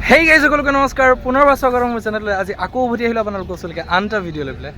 Hey guys সকলোকে নমস্কাৰ পুনৰবাৰ স্বাগতম মোৰ চেনেললৈ আজি আকৌ উভতি আহিলোঁ আপোনালোকৰ ওচৰলৈকে আন এটা ভিডিঅ' লৈ পেলাই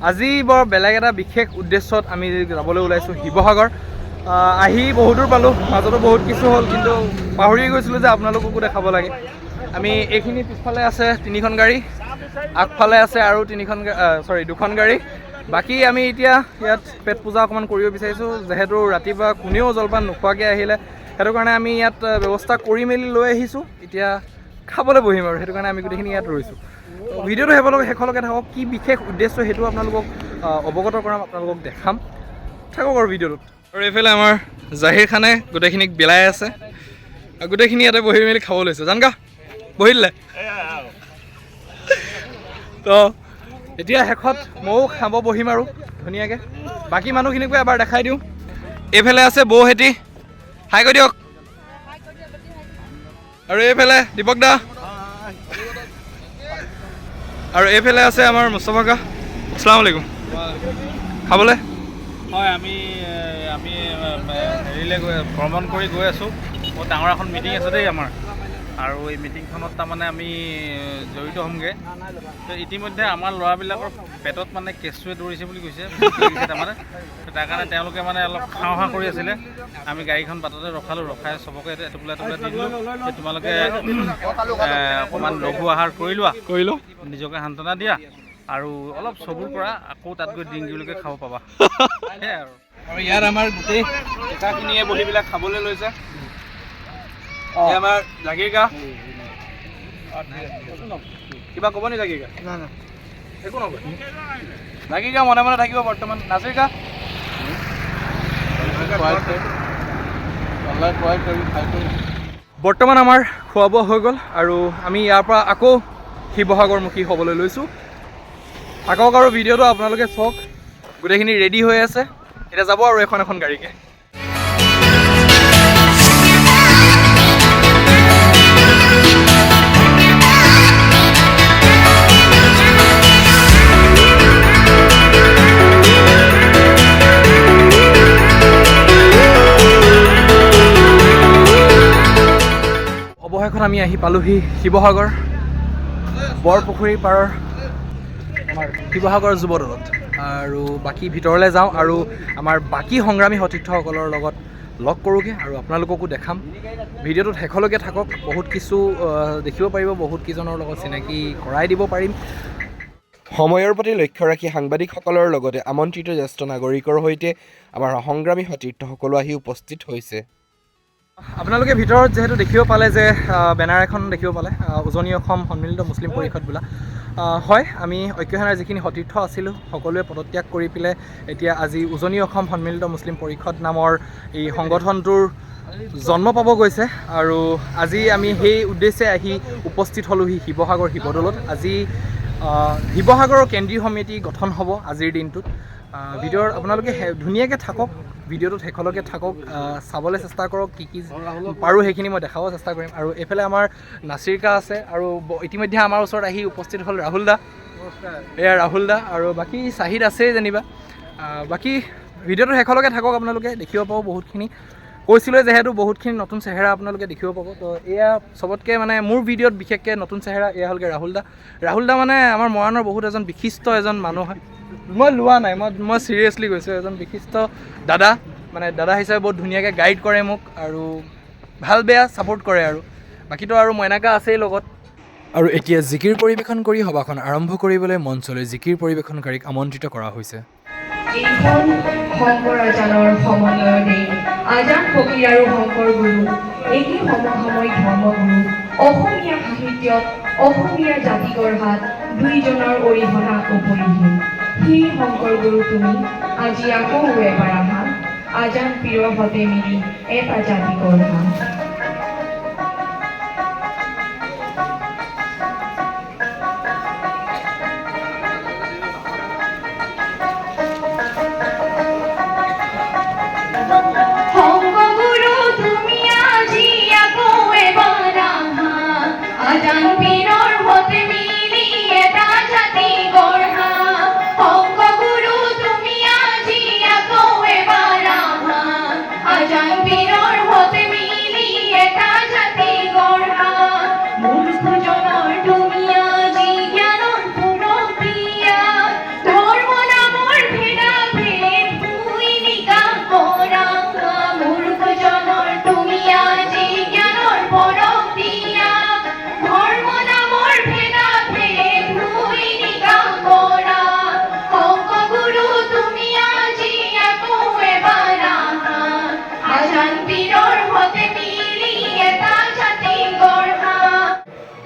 আজি বৰ বেলেগ এটা বিশেষ উদ্দেশ্যত আমি যাবলৈ ওলাইছোঁ শিৱসাগৰ আহি বহুত দূৰ পালোঁ মাজতো বহুত কিছু হ'ল কিন্তু পাহৰি গৈছিলোঁ যে আপোনালোককো দেখাব লাগে আমি এইখিনি পিছফালে আছে তিনিখন গাড়ী আগফালে আছে আৰু দুখন গাড়ী বাকী আমি এতিয়া ইয়াত পেট পূজা অকণমান কৰিব বিচাৰিছোঁ যিহেতু ৰাতিপুৱা কোনেও জলপান নোখোৱাকৈ আহিলে সেইটো কাৰণে আমি ইয়াত ব্যৱস্থা কৰি মেলি লৈ আহিছোঁ এতিয়া খাবলৈ বহিম আৰু সেইটো কাৰণে আমি গোটেইখিনি ইয়াত ৰৈছোঁ ভিডিঅ'টো শেষলৈকে থাকক কি বিশেষ উদ্দেশ্য সেইটো আপোনালোকক অৱগত কৰাম আপোনালোকক দেখাম থাকক আৰু ভিডিঅ'টোত আৰু এইফালে আমাৰ জাহিৰ খানে গোটেইখিনিক বেলাই আছে গোটেইখিনি ইয়াতে বহি মেলি খাব লৈছে জানকা বহি দিলে তো এতিয়া শেষত ময়ো খাব বহিম আৰু ধুনীয়াকৈ বাকী মানুহখিনিকো এবাৰ দেখাই দিওঁ এইফালে আছে বৌহেঁতি হাই কৈ দিয়ক আৰু এইফালে দীপক দা আৰু এইফালে আছে আমাৰ মুস্তাফা কা আসসালামু আলাইকুম খাবলৈ হয় আমি হেৰিলৈ ভ্ৰমণ কৰি গৈ আছোঁ বহুত ডাঙৰ এখন মিটিং আছে দেই আমাৰ আৰু এই মিটিংখনত তাৰমানে আমি জড়িত হ'মগৈ তো ইতিমধ্যে আমাৰ ল'ৰাবিলাকৰ পেটত মানে কেঁচুৱে দৌৰিছে বুলি কৈছে তাৰমানে তাৰ কাৰণে তেওঁলোকে মানে অলপ খাওঁ খাওঁ কৰি আছিলে আমি গাড়ীখন বাটতে ৰখাই চবকে এটোপোলা দি দিলোঁ তোমালোকে অকণমান লঘু আহাৰ কৰি লোৱা নিজকে সান্তনা দিয়া আৰু অলপ চবুৰ পৰা আকৌ তাত গৈ ডিংগিলৈকে খাব পাবা সেয়াই আৰু ইয়াত আমাৰ গোটেই ডেকাখিনিয়ে বহিবিলাক খাবলৈ লৈছে আমাৰ জাগিৰ গা কিবা ক'ব নি জাগিৰ গা একো নকয় জাগিৰ গা মনে মনে থাকিব বৰ্তমান নাজিৰ গা বৰ্তমান আমাৰ খোৱা বোৱা হৈ গ'ল আৰু আমি ইয়াৰ পৰা আকৌ শিৱসাগৰমুখী হ'বলৈ লৈছোঁ থাকক আৰু ভিডিঅ'টো আপোনালোকে চাওক গোটেইখিনি ৰেডি হৈ আছে এতিয়া যাব আৰু এখন গাড়ীকে অৱশেষত আমি আহি পালোহি শিৱসাগৰ বৰপুখুৰী পাৰৰ আমাৰ শিৱসাগৰ যুৱদলত আৰু বাকী ভিতৰলৈ যাওঁ আৰু আমাৰ বাকী সংগ্ৰামী সতীৰ্থসকলৰ লগত লগ কৰোঁগৈ আৰু আপোনালোককো দেখাম ভিডিঅ'টোত শেষলৈকে থাকক বহুত কিছু দেখিব পাৰিব বহুত কেইজনৰ লগত চিনাকি কৰাই দিব পাৰিম সময়ৰ প্ৰতি লক্ষ্য ৰাখি সাংবাদিকসকলৰ লগতে আমন্ত্ৰিত জ্যেষ্ঠ নাগৰিকৰ সৈতে আমাৰ সংগ্ৰামী সতীৰ্থসকলো আহি উপস্থিত হৈছে আপোনালোকে ভিতৰত যিহেতু দেখিব পালে যে বেনাৰ এখন দেখিব পালে উজনি অসম সন্মিলিত মুছলিম পৰিষদ বোলা হয় আমি ঐক্যসেনাৰ যিখিনি সতীৰ্থ আছিলোঁ সকলোৱে পদত্যাগ কৰি পেলাই এতিয়া আজি উজনি অসম সন্মিলিত মুছলিম পৰিষদ নামৰ এই সংগঠনটোৰ জন্ম পাব গৈছে আৰু আজি আমি সেই উদ্দেশ্যে আহি উপস্থিত হ'লোহি শিৱসাগৰ শিৱদৌলত আজি শিৱসাগৰৰ কেন্দ্ৰীয় সমিতি গঠন হ'ব আজিৰ দিনটোত ভিডিঅ'ৰ আপোনালোকে ধুনীয়াকৈ থাকক ভিডিঅ'টোত শেষলৈকে থাকক চাবলৈ চেষ্টা কৰক কি পাৰোঁ সেইখিনি মই দেখাব চেষ্টা কৰিম আৰু এইফালে আমাৰ নাছিৰ কা আছে আৰু ইতিমধ্যে আমাৰ ওচৰত আহি উপস্থিত হ'ল ৰাহুল দা এয়া ৰাহুল দা আৰু বাকী চাহিদ আছেই যেনিবা বাকী ভিডিঅ'টো শেষলৈকে থাকক আপোনালোকে দেখিব পাব বহুতখিনি কৈছিলোঁ যিহেতু বহুতখিনি নতুন চেহেৰা আপোনালোকে দেখিব পাব তো এয়া চবতকৈ মানে মোৰ ভিডিঅ'ত বিশেষকৈ নতুন চেহেৰা এয়া হ'লগৈ ৰাহুল দা মানে আমাৰ মৰাণৰ বহুত এজন বিশিষ্ট এজন মানুহ হয় মই লোৱা নাই মই চিৰিয়াছলি কৈছোঁ এজন বিশিষ্ট দাদা মানে দাদা হিচাপে বহুত ধুনীয়াকৈ গাইড কৰে মোক আৰু ভাল বেয়া ছাপোৰ্ট কৰে আৰু বাকীতো আৰু মইনাকা আছেই লগত আৰু এতিয়া জিকিৰ পৰিৱেশন কৰি সভাখন আৰম্ভ কৰিবলৈ মঞ্চলৈ জিকিৰ পৰিৱেশনকাৰীক আমন্ত্ৰিত কৰা হৈছে এইখন শংকৰ আজানৰ সমন্বয়তে আজান ফকীৰ আৰু শংকৰ গুৰু এই সমসাময়িক ধৰ্মগুৰু অসমীয়া সাহিত্যত অসমীয়া জাতি গঢ়াত দুইজনৰ অৰিহণা অপৰিসীম সেই শংকৰ গুৰু তুমি আজি আকৌ এবাৰ আহা আজান পীৰৰ সতে মিলি এটা জাতি গঢ়া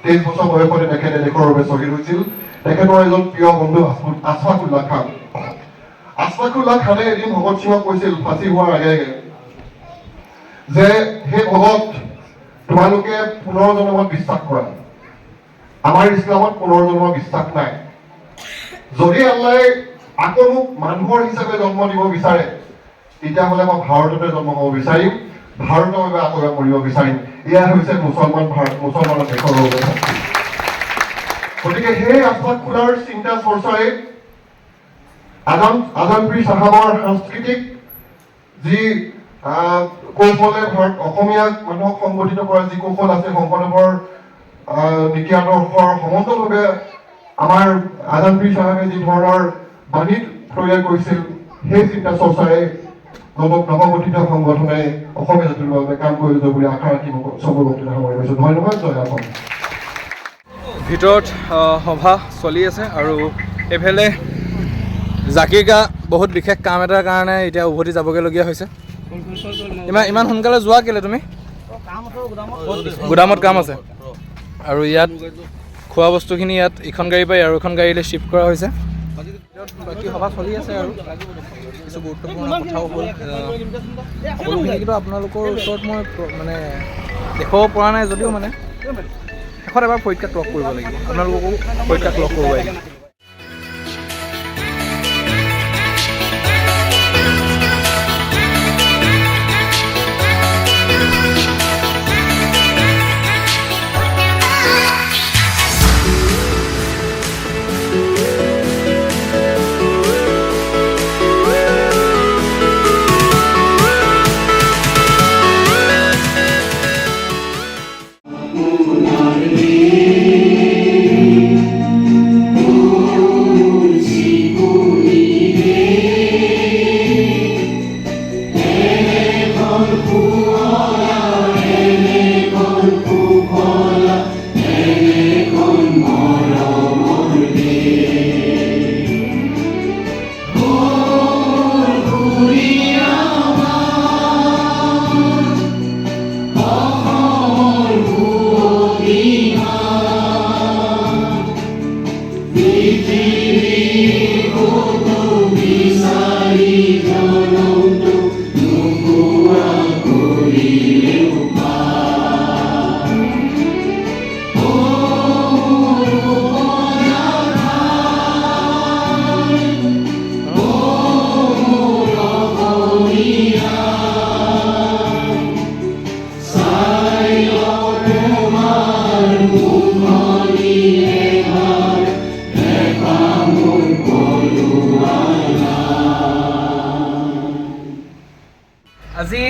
23 বছৰ বয়সতে তেখেতে দেশৰ বাবে শ্বহীদ হৈছিল। তেখেতৰ এজন প্ৰিয় বন্ধু আছফাকুল্লাহ খান। আছফাকুল্লাহ খানে এদিন ভগত সিঙক কৈছিল ফাঁচি হোৱাৰ আগে আগে যে হে ভগত, তোমালোকে পুনৰ্জন্মত বিশ্বাস কৰা, আমাৰ ইছলামত পুনৰ্জন্মৰ বিশ্বাস নাই। যদি আল্লাই আকৌ মোক মানুহৰ হিচাপে জন্ম দিব বিচাৰে, তেতিয়াহ'লে মই ভাৰততে জন্ম হ'ব বিচাৰিম, ভাৰতৰ বাবে আকৌ মৰিব বিচাৰিম। এয়া হৈছে মুছলমানৰ দেশৰ অৱস্থা। গতিকে সেই আছফাকুল্লাহৰ চিন্তা চৰ্চাৰে আজানপীৰ চাহাবৰ সাংস্কৃতিক যি কৌশলে অসমীয়া মানুহক সংগঠিত কৰা যি কৌশল আছে, শংকৰদেৱৰ নীতি আদৰ্শৰ সমান্তৰালভাৱে আমাৰ আজানপীৰ চাহাবে যি ধৰণৰ বাণী প্ৰয়োগ কৰিছিল, সেই চিন্তা চৰ্চাৰে নৱগঠিত সংগঠনে অসমীয়া জাতিৰ বাবে কাম কৰি যাব বুলি আশা ৰাখি চবৰ বক্তৃতা সামৰি লৈছোঁ। ধন্যবাদ। জয় অসম। ভিতৰত সভা চলি আছে আৰু এইফালে জাকিকা বহুত বিশেষ কাম এটাৰ কাৰণে এতিয়া উভতি যাবগৈলগীয়া হৈছে। ইমান সোনকালে যোৱা কেলে তুমি? গুদামত কাম আছে আৰু ইয়াত খোৱা বস্তুখিনি ইয়াত ইখন গাড়ী পাই আৰু এখন গাড়ীলৈ শ্বিফ্ট কৰা হৈছে। বাকী সভা চলি আছে আৰু কিছু গুৰুত্বপূৰ্ণ কথাও হ'ল। সকলোখিনি কিন্তু আপোনালোকৰ ওচৰত মই মানে দেখুৱাব পৰা নাই যদিও মানে শেষত এবাৰ পৰীক্ষাত লগ কৰিব লাগিব, আপোনালোককো পৰীক্ষাত লগ কৰিব লাগিব। আজি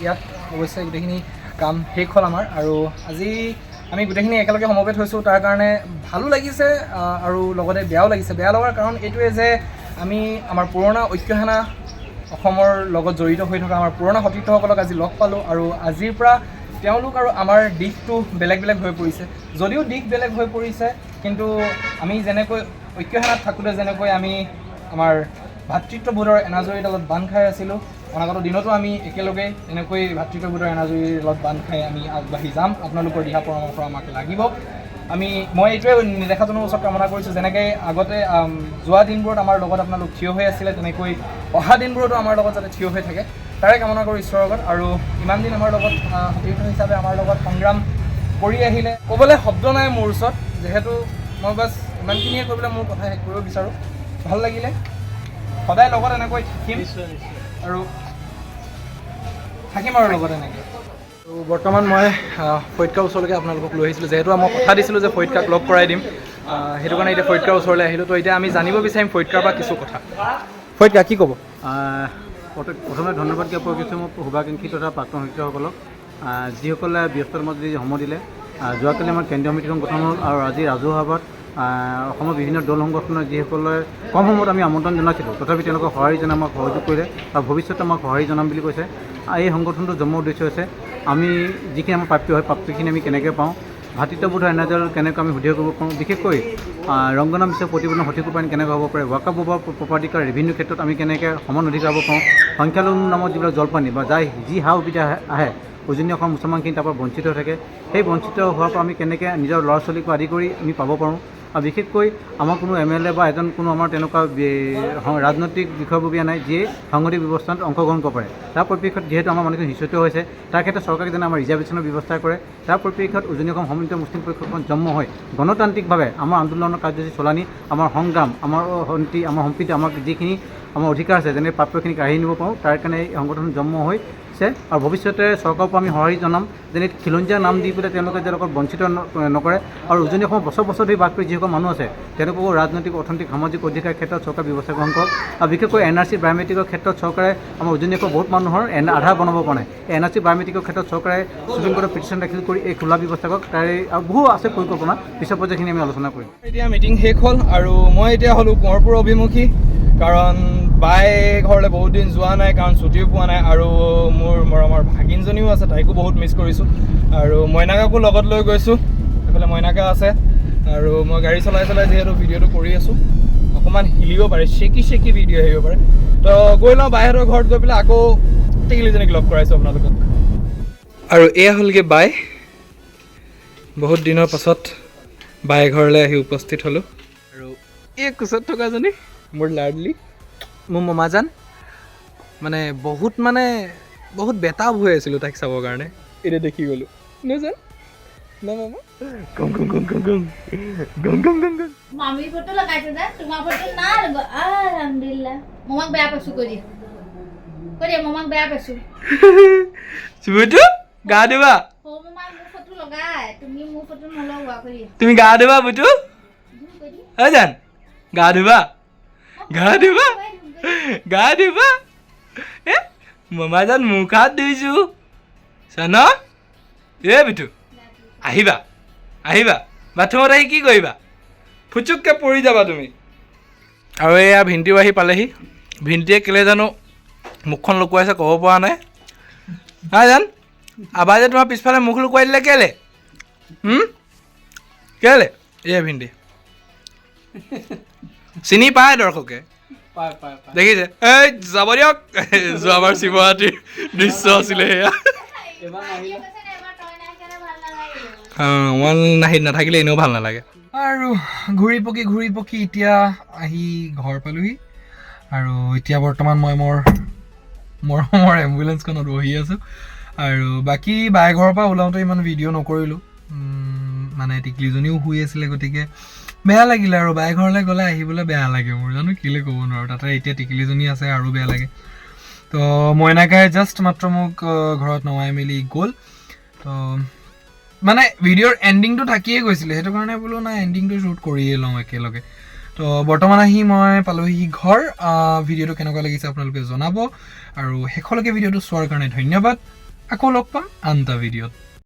ইয়াত অৱশ্যে গোটেইখিনি কাম শেষ হ'ল আমাৰ, আৰু আজি আমি গোটেইখিনি একেলগে সমবেত হৈছোঁ। তাৰ কাৰণে ভালো লাগিছে আৰু লগতে বেয়াও লাগিছে। বেয়া লগাৰ কাৰণ এইটোৱে যে আমি আমাৰ পুৰণা ঐক্যসেনা অসমৰ লগত জড়িত হৈ থকা আমাৰ পুৰণা সতীৰ্থসকলক আজি লগ পালোঁ, আৰু আজিৰ পৰা তেওঁলোক আৰু আমাৰ দিশটো বেলেগ বেলেগ হৈ পৰিছে। যদিও দিশ বেলেগ হৈ পৰিছে, কিন্তু আমি যেনেকৈ ঐক্যসেনাত থাকোঁতে যেনেকৈ আমি আমাৰ ভাতৃত্ববোধৰ এনাজৰীডালত বান্ধ খাই আছিলোঁ, অনাগত দিনতো আমি একেলগে এনেকৈ ভাতৃত্ববোধৰ এনাজৰীৰ লগত বান্ধ খাই আমি আগবাঢ়ি যাম। আপোনালোকৰ দিহা পৰামৰ্শ আমাক লাগিব। মই এইটোৱে নেদেখাজনৰ ওচৰত কামনা কৰিছোঁ, যেনেকৈ আগতে যোৱা দিনবোৰত আমাৰ লগত আপোনালোক থিয় হৈ আছিলে, তেনেকৈ অহা দিনবোৰতো আমাৰ লগত যাতে থিয় হৈ থাকে, তাৰে কামনা কৰোঁ ঈশ্বৰৰ লগত। আৰু ইমান দিন আমাৰ লগত সতীৰ্থ হিচাপে আমাৰ লগত সংগ্ৰাম কৰি আহিলে, ক'বলৈ শব্দ নাই মোৰ ওচৰত, যিহেতু মই বাছ ইমানখিনিয়ে কৈ পেলাই মোৰ কথা শেষ কৰিব বিচাৰোঁ। ভাল লাগিলে, সদায় লগত এনেকৈ থাকিম আৰু লগত এনেকৈ। তো বৰ্তমান মই ফৰিদকাৰ ওচৰলৈকে আপোনালোকক লৈ আহিছিলোঁ, যিহেতু মই কথা দিছিলোঁ যে ফৰিদকাক লগ কৰাই দিম, সেইটো কাৰণে এতিয়া ফৰিদকাৰ ওচৰলৈ আহিলোঁ। তো এতিয়া আমি জানিব বিচাৰিম ফৰিদকাৰ পৰা কিছু কথা। ফৰিদকাৰ কি ক'ব? প্ৰথমে ধন্যবাদ জ্ঞাপন কৰিছোঁ মোৰ শুভাকাংক্ষী তথা প্ৰাক্তন সতীৰ্থসকলক, যিসকলে ব্যস্তৰ মাজত সময় দিলে। যোৱাকালি আমাৰ কেন্দ্ৰীয় সমিতিখন গঠন হ'ল, আৰু আজি ৰাজহুৱা সভাত অসমৰ বিভিন্ন দল সংগঠনৰ যিসকলে কম সময়ত আমি আমন্ত্ৰণ জনাইছিলোঁ, তথাপি তেওঁলোকক সঁহাৰি জনাই আমাক সহযোগ কৰিলে আৰু ভৱিষ্যতে আমাক সঁহাৰি জনাম বুলি কৈছে। এই সংগঠনটোৰ জন্ম উদ্দেশ্য হৈছে আমি যিখিনি আমাৰ প্ৰাপ্য হয়, প্ৰাপ্তিখিনি আমি কেনেকৈ পাওঁ, ভাতৃত্ববোধৰ এনাজৰ কেনেকৈ আমি সুদৃঢ় কৰিব পাৰোঁ, বিশেষকৈ ৰংগনা বিশ্ব প্ৰতিবেদন সঠিক ৰূপায়ণ কেনেকৈ হ'ব পাৰে, ৱাকাফ প্ৰপাৰ্টিকাৰ ৰেভিনিউ ক্ষেত্ৰত আমি কেনেকৈ সমান অধিকাৰ হ'ব পাৰোঁ, সংখ্যালঘু নামত যিবিলাক জলপানী বা যি সা সুবিধা আহে উজনি অসমৰ মুছলমানখিনি তাৰ পৰা বঞ্চিত হৈ থাকে সেই বঞ্চিত হোৱাৰ পৰা আমি কেনেকৈ নিজৰ ল'ৰা ছোৱালীক আদি কৰি আমি পাব পাৰোঁ আৰু বিশেষকৈ আমাৰ কোনো MLA বা এজন কোনো আমাৰ তেনেকুৱা ৰাজনৈতিক বিষয়ববীয়া নাই যিয়ে সাংগঠনিক ব্যৱস্থাত অংশগ্ৰহণ কৰিব পাৰে তাৰ পৰিপ্ৰেক্ষিতত যিহেতু আমাৰ মানুহখিনি নিশ্চিত হৈছে তাৰ ক্ষেত্ৰত চৰকাৰে যেনে আমাৰ ৰিজাৰ্ভেশ্যনৰ ব্যৱস্থা কৰে তাৰ পৰিপ্ৰেক্ষিতত উজনি অসম সমন্বিত মুছলিম পৰিষদখন জন্ম হৈ গণতান্ত্ৰিকভাৱে আমাৰ আন্দোলনৰ কাৰ্যসূচী চলানি আমাৰ সংগ্ৰাম আমাৰ শান্তি আমাৰ সম্প্ৰীতি আমাক যিখিনি আমাৰ অধিকাৰ আছে যেনে প্ৰাপ্যখিনি কাঢ়ি নিব পাৰোঁ তাৰ কাৰণে এই সংগঠন জন্ম হৈছে আৰু ভৱিষ্যতে চৰকাৰৰ পৰা আমি সঁহাৰি জনাম যেনে খিলঞ্জীয়া নাম দি পেলাই তেওঁলোকে তেওঁলোকক বঞ্চিত নকৰে আৰু উজনি অসমৰ বছৰ বছৰ ধৰি বাস কৰি যিসকল মানুহ আছে তেওঁলোককো ৰাজনৈতিক অৰ্থনৈতিক সামাজিক অধিকাৰ ক্ষেত্ৰত চৰকাৰে ব্যৱস্থা গ্ৰহণ কৰক আৰু বিশেষকৈ NRC বায়'মেট্ৰিকৰ ক্ষেত্ৰত চৰকাৰে আমাৰ উজনি অসমৰ বহুত মানুহৰ আধাৰ বনাব পৰা নাই এই NRC বায়'মেট্ৰিকৰ ক্ষেত্ৰত চৰকাৰে সুপ্ৰিম কোৰ্টত পিটিশ্যন দাখিল কৰি এই খোলা ব্যৱস্থা কৰক তাৰে আৰু বহু আছে পৰিকল্পনা পিছৰ পৰ্যায়খিনি আমি আলোচনা কৰিম এতিয়া মিটিং শেষ হ'ল আৰু মই এতিয়া হ'লোঁ কোঁৱৰপুৰ অভিমুখী কাৰণ বাই ঘৰলৈ বহুত দিন যোৱা নাই কাৰণ ছুটিও পোৱা নাই আৰু মোৰ মৰমৰ ভাগিনজনীও আছে তাইকো বহুত মিছ কৰিছোঁ আৰু মইনাকাকো লগত লৈ গৈছোঁ এইফালে মইনাকা আছে আৰু মই গাড়ী চলাই যিহেতু ভিডিঅ'টো কৰি আছোঁ অকণমান হিলিব পাৰে চেকি ভিডিঅ' আহিব পাৰে তো গৈ লওঁ বাইহঁতৰ ঘৰত গৈ পেলাই আকৌ টেকেলিজনীক লগ কৰাইছোঁ আপোনালোকক আৰু এয়া হ'লগৈ বাই বহুত দিনৰ পাছত বাই ঘৰলৈ আহি উপস্থিত হ'লোঁ আৰু এই কোচত থকাজনী মোৰ লাডলি মোৰ মমাজান মানে বহুত বেতাব হৈ আছিলোঁ তাইক চাবৰ কাৰণে এতিয়া দেখি গ'লোঁ নাজান না মামা গম মামি ফটো লগাইছে যে তোমাৰ ফটো না আলহামদুলিল্লাহ মমাক বেয়া পাইছো কৈ দিয়া মমাক বেয়া পাইছো চুবুটো গা ধুবা ও মমাক মোৰ ফটো লগাই তুমি মোৰ ফটো নলগোৱা কৈ দিয়া তুমি গা ধুবা বুটু হয় জান গা ধুবা এ মমাজান মুখ হাত ধুইছোঁ চান এ বিটু আহিবা বাথৰুমত আহি কি কৰিবা ফুচুককৈ পৰি যাবা তুমি আৰু এয়া ভিণ্টিও আহি পালেহি ভিণ্টিয়ে কেলৈ জানো মুখখন লুকুৱাইছে ক'ব পৰা নাই জান আবাৰ যে তোমাৰ পিছফালে মুখ লুকুৱাই দিলে কেলৈ এয়া ভিণ্টি চিনি পায় দৰ্শকে দেখিছে এই যাব দিয়ক যোৱাবাৰ শিৱৰাত্ৰিৰ দৃশ্য আছিলে সেয়া নাথাকিলে এনেও ভাল নালাগে আৰু ঘূৰি পকি এতিয়া আহি ঘৰ পালোহি আৰু এতিয়া বৰ্তমান মই মোৰ মৰমৰ এম্বুলেঞ্চখনত বহি আছোঁ আৰু বাকী বাই ঘৰৰ পৰা ওলাওঁতে ইমান ভিডিঅ' নকৰিলোঁ মানে টিকলিজনীও শুই আছিলে গতিকে বেয়া লাগিলে আৰু বাই ঘৰলৈ গ'লে আহিবলৈ বেয়া লাগে মোৰ জানো কেলৈ ক'ব নোৱাৰোঁ তাতে এতিয়া টিকলিজনী আছে আৰু বেয়া লাগে তো মইনাকাই জাষ্ট মাত্ৰ মোক ঘৰত নমাই মেলি গ'ল তো মানে ভিডিঅ'ৰ এণ্ডিংটো থাকিয়ে গৈছিলে সেইটো কাৰণে বোলো নাই এণ্ডিংটো শ্বুট কৰিয়ে লওঁ একেলগে তো বৰ্তমান আহি মই পালোহি ঘৰ ভিডিঅ'টো কেনেকুৱা লাগিছে আপোনালোকে জনাব আৰু শেষলৈকে ভিডিঅ'টো চোৱাৰ কাৰণে ধন্যবাদ আকৌ লগ পাম আন এটা ভিডিঅ'ত